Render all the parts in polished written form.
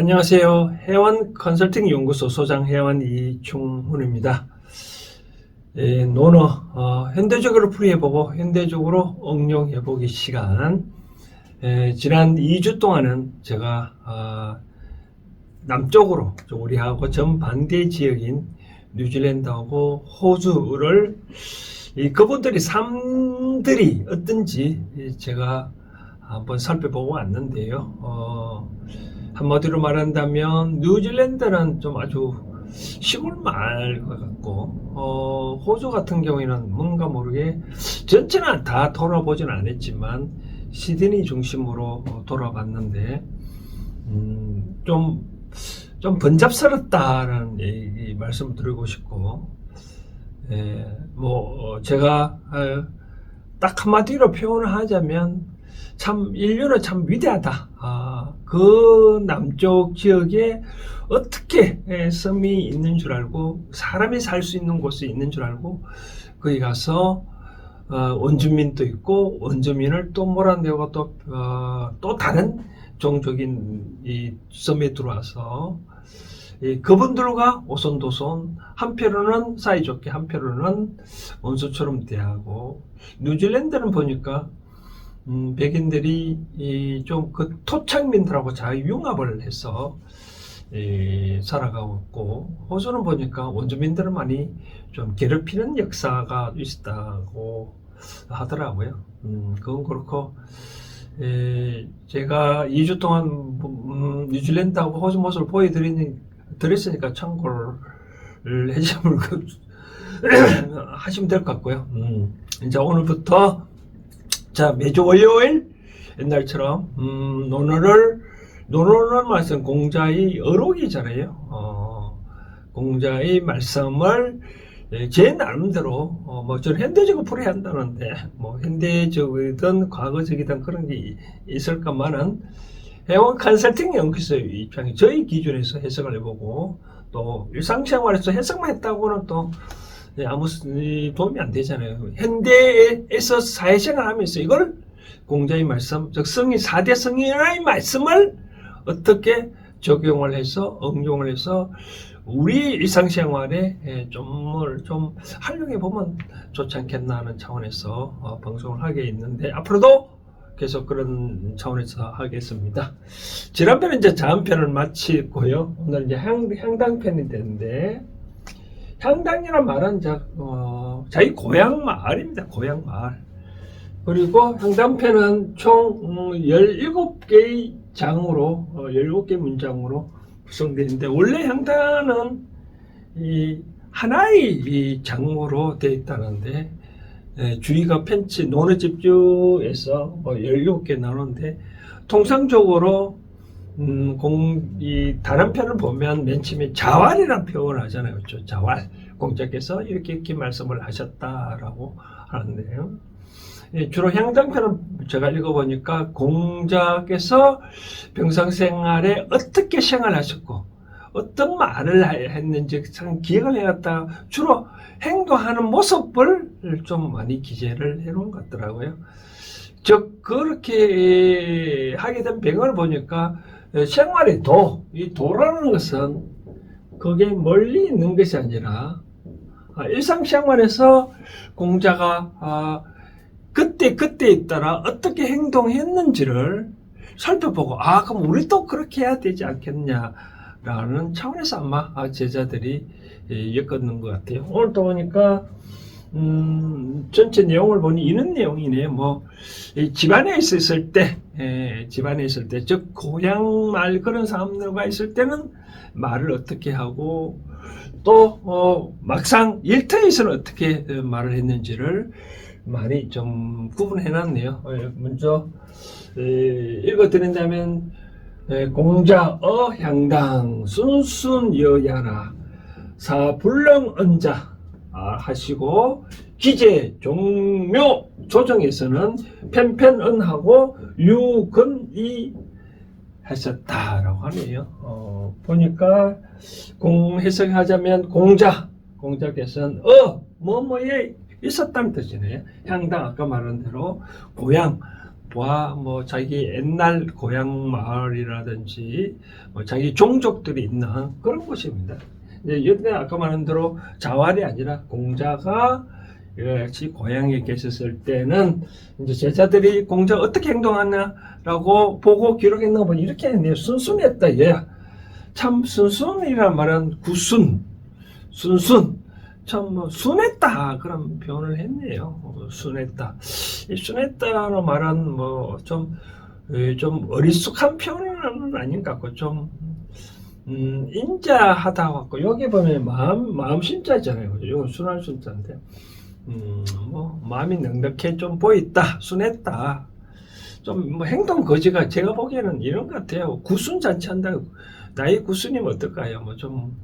안녕하세요. 해원 컨설팅 연구소 소장 해원 이충훈입니다. 논어 현대적으로 풀이해보고 현대적으로 응용해보기 시간. 지난 2주 동안은 제가 남쪽으로 우리하고 정반대 지역인 뉴질랜드하고 호주를 그분들이 삶들이 어떤지 제가 한번 살펴보고 왔는데요. 한마디로 말한다면 뉴질랜드는 좀 아주 시골 마을 것 같고 호주 같은 경우에는 뭔가 모르게 전체는 다 돌아보진 않았지만 시드니 중심으로 돌아봤는데 좀 번잡스럽다는 얘기 말씀을 드리고 싶고 제가 딱 한마디로 표현을 하자면 참 인류는 참 위대하다. 그 남쪽 지역에 어떻게 섬이 있는 줄 알고 사람이 살 수 있는 곳이 있는 줄 알고 거기 가서 원주민도 있고 원주민을 또 몰아내고 또 다른 종족인 이 섬에 들어와서 그분들과 오손도손 한편으로는 사이좋게 한편으로는 원수처럼 대하고 뉴질랜드는 보니까 백인들이 좀 그 토착민들하고 자유융합을 해서 살아가고 있고 호주는 보니까 원주민들을 많이 좀 괴롭히는 역사가 있었다고 하더라고요. 그건 그렇고 제가 2주 동안 뉴질랜드하고 호주 모습을 보여드렸으니까 참고를 해주시면 하시면 될 것 같고요. 이제 오늘부터 자, 매주 월요일 옛날처럼 논어를 말씀 공자의 어록이잖아요. 공자의 말씀을 제 나름대로 저는 현대적으로 풀어야 한다는데 현대적이든 과거적이든 그런 게 있을까만은 해원 컨설팅 연구소의 입장이 저희 기준에서 해석을 해보고 또 일상생활에서 해석만 했다고는 또 아무 도움이 안 되잖아요. 현대에서 사회생활 하면서 이걸 공자의 말씀, 즉 4대 성인의 말씀을 어떻게 적용을 해서 응용을 해서 우리 일상생활에 좀 활용해 보면 좋지 않겠나 하는 차원에서 방송을 하게 있는데 앞으로도 계속 그런 차원에서 하겠습니다. 지난편은 이제 자음편을 마치고요. 오늘 이제 향당편이 되는데 향당이란 말은 자기 고향 마을입니다. 고향 마을. 그리고 향당편은 총 17개의 장으로 17개 문장으로 구성되어 있는데 원래 향단은 하나의 장으로 되어 있다는데 주의가 편치 논어집주에서 17개 나오는데 통상적으로 이 단한편을 보면 맨 처음에 자활이라는 표현을 하잖아요. 그렇죠? 자활. 공자께서 이렇게 말씀을 하셨다라고 하는데요. 주로 향당편을 제가 읽어보니까 공자께서 평상생활에 어떻게 생활하셨고 어떤 말을 했는지 참 기억을 해놨다 주로 행동하는 모습을 좀 많이 기재를 해놓은 것 같더라고요. 즉 그렇게 하게 된 배경을 보니까 생활의 이 도라는 것은 그게 멀리 있는 것이 아니라 일상생활에서 공자가 그때에 따라 어떻게 행동했는지를 살펴보고 그럼 우리도 그렇게 해야 되지 않겠냐라는 차원에서 아마 제자들이 엮었는 것 같아요. 오늘도 보니까 전체 내용을 보니 이런 내용이네. 집안에 있을 때, 즉 고향 말 그런 사람들과 있을 때는 말을 어떻게 하고 또 막상 일터에서는 어떻게 말을 했는지를 많이 좀 구분해놨네요. 먼저 읽어드린다면 공자 향당 순순여야라 사불렁언자 하시고 기재 종묘 조정에서는 편편언하고 유근이 하셨다라고 하네요. 보니까 해석하자면 공자께서는 뭐뭐에 있었다는 뜻이네요. 향당 아까 말한 대로 고향 와, 뭐 자기 옛날 고향 마을이라든지 뭐 자기 종족들이 있는 그런 곳입니다. 이제 여태 아까 말한 대로 자활이 아니라 공자가 같이 고향에 계셨을 때는 이제 제자들이 공자 어떻게 행동하냐라고 보고 기록했나 보니 이렇게 했네요. 순순했다. 얘 참 순순이란 말은 구순, 순순. 참, 뭐, 순했다. 그런 표현을 했네요. 순했다. 이 순했다는 말은 뭐, 좀 어리숙한 표현은 아닌 것 같고, 좀, 인자하다 같고, 여기 보면 마음 심자잖아요. 이건 순한 순자인데, 뭐, 마음이 넉넉해 좀 보였다. 순했다. 좀, 뭐, 행동 거지가 제가 보기에는 이런 것 같아요. 구순잔치한다. 나이 구순이면 어떨까요? 뭐, 좀,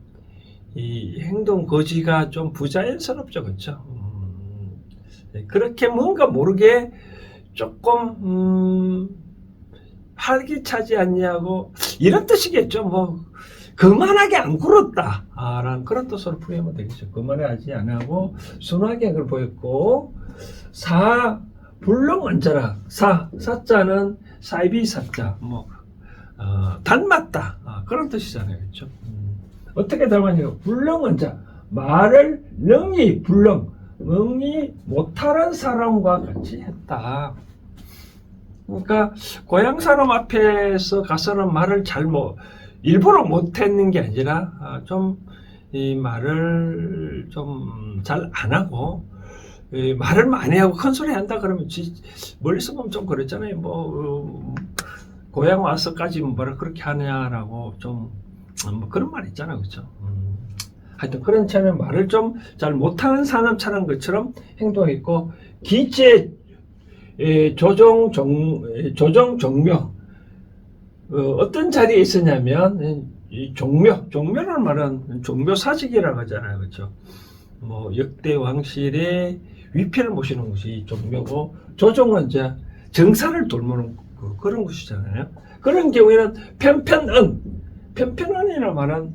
이 행동 거지가 좀 부자연스럽죠, 그렇죠? 그렇게 뭔가 모르게 조금 활기차지 않냐고 이런 뜻이겠죠. 뭐 거만하게 안 굴었다 라는 그런 뜻으로 풀이하면 되겠죠. 거만하지 않고 순하게 그걸 보였고 불렁언저라 사자는 사이비 사자 뭐 닮았다 그런 뜻이잖아요, 그렇죠? 어떻게 닮았냐고 불렁언자 말을 능히 못하는 사람과 같이 했다. 그러니까 고향 사람 앞에서 가서는 말을 일부러 못했는 게 아니라 좀 이 말을 좀 잘 안 하고 말을 많이 하고 큰 소리 한다 그러면 멀리서 보면 좀 그랬잖아요. 뭐 고향 와서까지 뭐라 그렇게 하냐라고 좀 뭐 그런 말 있잖아요, 그렇죠? 하여튼 그런 처럼 말을 좀 잘 못하는 사람처럼 것처럼 행동했고 기재 조정 종묘 어떤 자리에 있었냐면 이 종묘라는 말은 종묘 사직이라고 하잖아요, 그렇죠? 뭐 역대 왕실의 위패를 모시는 곳이 종묘고 조정은 이제 정사를 돌보는 그런 곳이잖아요. 그런 경우에는 편편언이라는 말은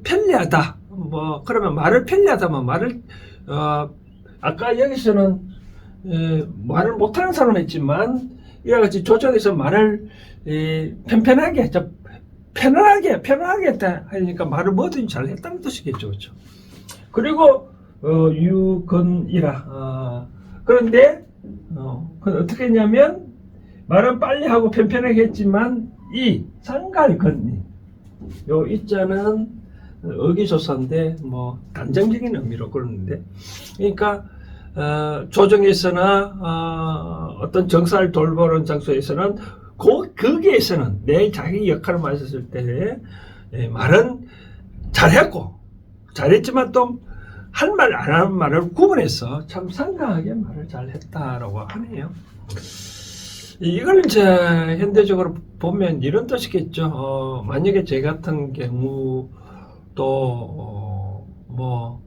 편리하다. 뭐 그러면 말을 편리하다면 말을 아까 여기서는 말을 못하는 사람 했지만 이와 같이 조정에서 말을 편하게 했다 하니까 말을 뭐든지 잘 했다는 뜻이겠죠, 그렇죠? 그리고 유건이라 그런데 어떻게 했냐면 말은 빨리 하고 편편하게 했지만 이 상갈건니 요 이자는 어기소사인데 뭐 단정적인 의미로 그러는데 그러니까 조정에서나 어떤 정사를 돌보는 장소에서는 거기에서는 내 자기 역할을 맡았을 때 말은 잘했지만 또 할 말 안 하는 말을 구분해서 참 상강하게 말을 잘했다라고 하네요. 이걸 이제 현대적으로 보면 이런 뜻이겠죠. 만약에 제 같은 경우 또 뭐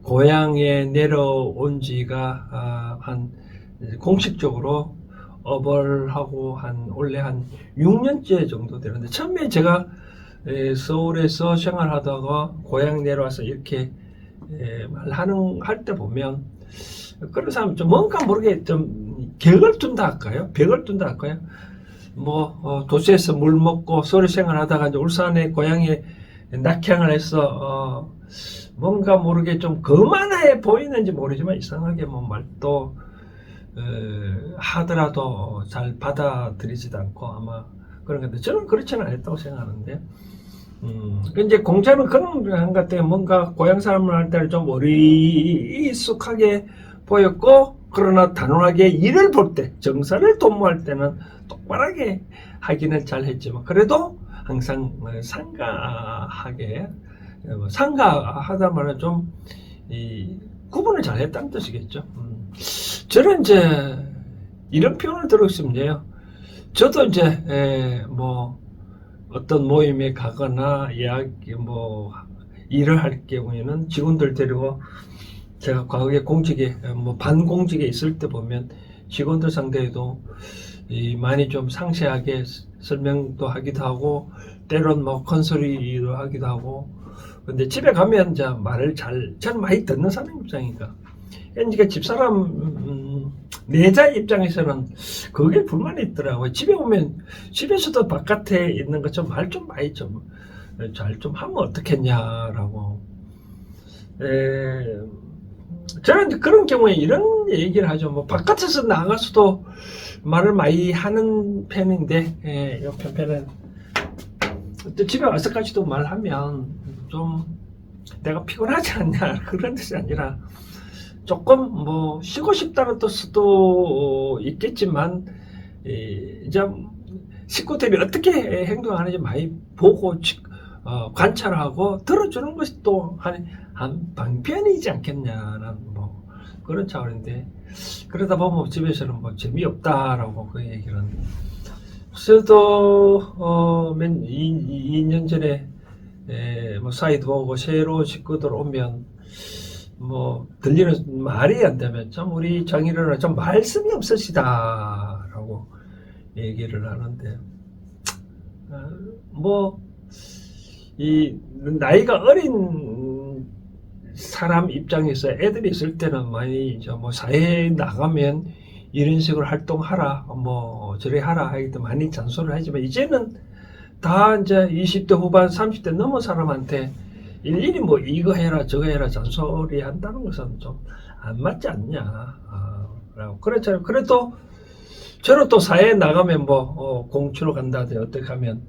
고향에 내려온 지가 공식적으로 업을하고 올해 한 6년째 정도 되는데 처음에 제가 서울에서 생활하다가 고향 내려와서 이렇게 할 때 보면 그런 사람 좀 뭔가 모르게 좀 벽을 둔다 할까요? 뭐 도시에서 물 먹고 서울 생활하다가 이제 울산에 고향에 낙향을 해서 뭔가 모르게 좀 거만해 보이는지 모르지만 이상하게 뭐 말도 하더라도 잘 받아들이지도 않고 아마 그런 건데 저는 그렇지는 않았다고 생각하는데 이제 공자는 그런 것 때문에 뭔가 고향 사람을 할 때는 좀 어리숙하게 보였고 그러나 단호하게 일을 볼 때 정사를 돕무할 때는 똑바르게 하기는 잘했지만 그래도 항상 상가하다 말은 좀 구분을 잘했다는 뜻이겠죠. 저는 이제 이런 표현을 들었습니다 저도 이제 뭐 어떤 모임에 가거나 뭐 일을 할 경우에는 직원들 데리고 제가 과거에 공직에 뭐 반공직에 있을 때 보면 직원들 상대에도 많이 좀 상세하게 설명도 하기도 하고 때론 뭐 컨설리도 하기도 하고 근데 집에 가면 이제 말을 저는 많이 듣는 사람 입장이니까 그러니까 집사람 내자 입장에서는 그게 불만이 있더라고요. 집에 오면 집에서도 바깥에 있는 것 좀 말 좀 많이 좀 잘 좀 하면 어떻겠냐라고. 저는 그런 경우에 이런 얘기를 하죠. 뭐 바깥에서 나가서도 말을 많이 하는 편인데, 이 편편은 또 집에 와서까지도 말하면 좀 내가 피곤하지 않냐 그런 뜻이 아니라 조금 뭐 쉬고 싶다는 뜻도 있겠지만, 이제 식구들이 어떻게 행동하는지 많이 보고 관찰하고 들어주는 것이 또 한 방편이지 않겠냐는 뭐 그런 차원인데, 그러다 보면 집에서는 뭐 재미없다라고 그 얘기를. 저도 2년 전에 뭐 사이도 오고 새로 식구들 오면 뭐 들리는 말이 안 되면 좀 우리 장인어른은 좀 말씀이 없으시다라고 얘기를 하는데, 뭐 이 나이가 어린 사람 입장에서 애들이 있을 때는 많이 이제 뭐 사회에 나가면 이런 식으로 활동하라, 뭐 저래 하라 하기 때문에 많이 잔소리를 하지만, 이제는 다 이제 20대 후반 30대 넘은 사람한테 일일이 뭐 이거 해라 저거 해라 잔소리 한다는 것은 좀 안 맞지 않냐 라고. 그렇잖아요. 그래도 저는 또 사회에 나가면 뭐 공추로 간다든지 어떻게 하면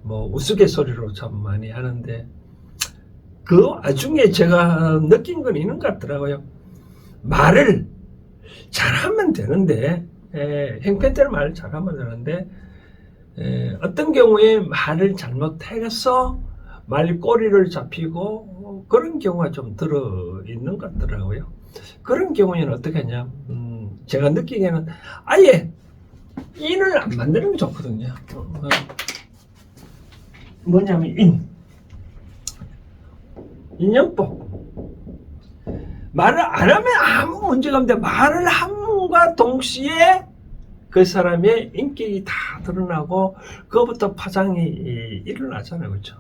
뭐 우스갯소리로 참 많이 하는데, 그 와중에 제가 느낀 건 있는 것 같더라고요. 말을 잘하면 되는데, 행편대로 말을 잘하면 되는데, 어떤 경우에 말을 잘못해서 말꼬리를 잡히고 그런 경우가 좀 들어 있는 것 같더라고요. 그런 경우에는 어떻게 하냐, 제가 느끼기에는 아예 인을 안 만드는 게 좋거든요. 뭐냐면 인연법. 말을 안 하면 아무 문제가 없는데, 말을 함과 동시에 그 사람의 인격이 다 드러나고 그것부터 파장이 일어나잖아요. 그렇죠?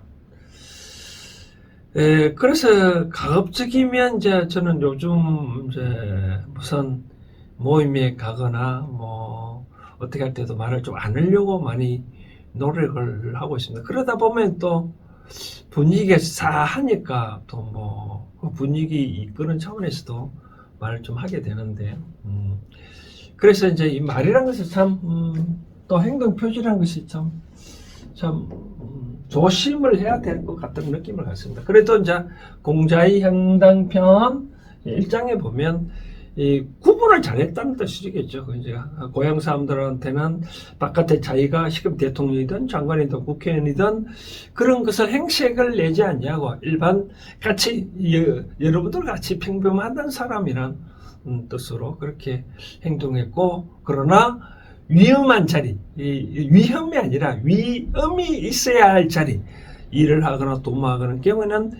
그래서 가급적이면 이제 저는 요즘 이제 무슨 모임에 가거나 뭐 어떻게 할 때도 말을 좀 안 하려고 많이 노력을 하고 있습니다. 그러다 보면 또 분위기가 싸하니까 또 뭐 분위기 이끄는 차원에서도 말을 좀 하게 되는데, 그래서 이제 이 말이라는 것이 참 또 행동 표지라는 것이 참 조심을 해야 될 것 같은 느낌을 갖습니다. 그래도 이제 공자의 형당편 1장에 보면 이 구분을 잘했다는 뜻이겠죠. 이제 고향 사람들한테는 바깥에 자기가 지금 대통령이든 장관이든 국회의원이든 그런 것을 행색을 내지 않냐고, 일반 같이 여러분들 같이 평범한 사람이란 뜻으로 그렇게 행동했고, 그러나 위험한 자리, 위험이 아니라 위험이 있어야 할 자리, 일을 하거나 도모하거나 경우에는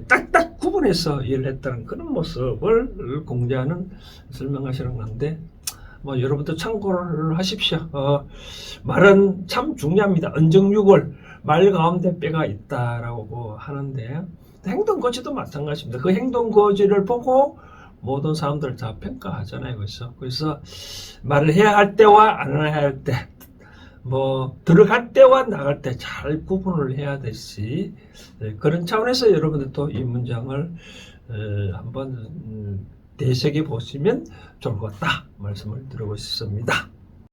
딱딱 구분해서 일을 했다는 그런 모습을 공자는 설명하시는 건데, 뭐 여러분도 참고를 하십시오. 말은 참 중요합니다. 언정육월, 말 가운데 뼈가 있다라고 하는데, 행동거지도 마찬가지입니다. 그 행동거지를 보고 모든 사람들 다 평가하잖아요. 그래서 말을 해야 할 때와 안 해야 할 때, 뭐 들어갈 때와 나갈 때 잘 구분을 해야 되지. 그런 차원에서 여러분들도 이 문장을 한번 되새겨 보시면 좋을 것 같다 말씀을 드리고 싶습니다.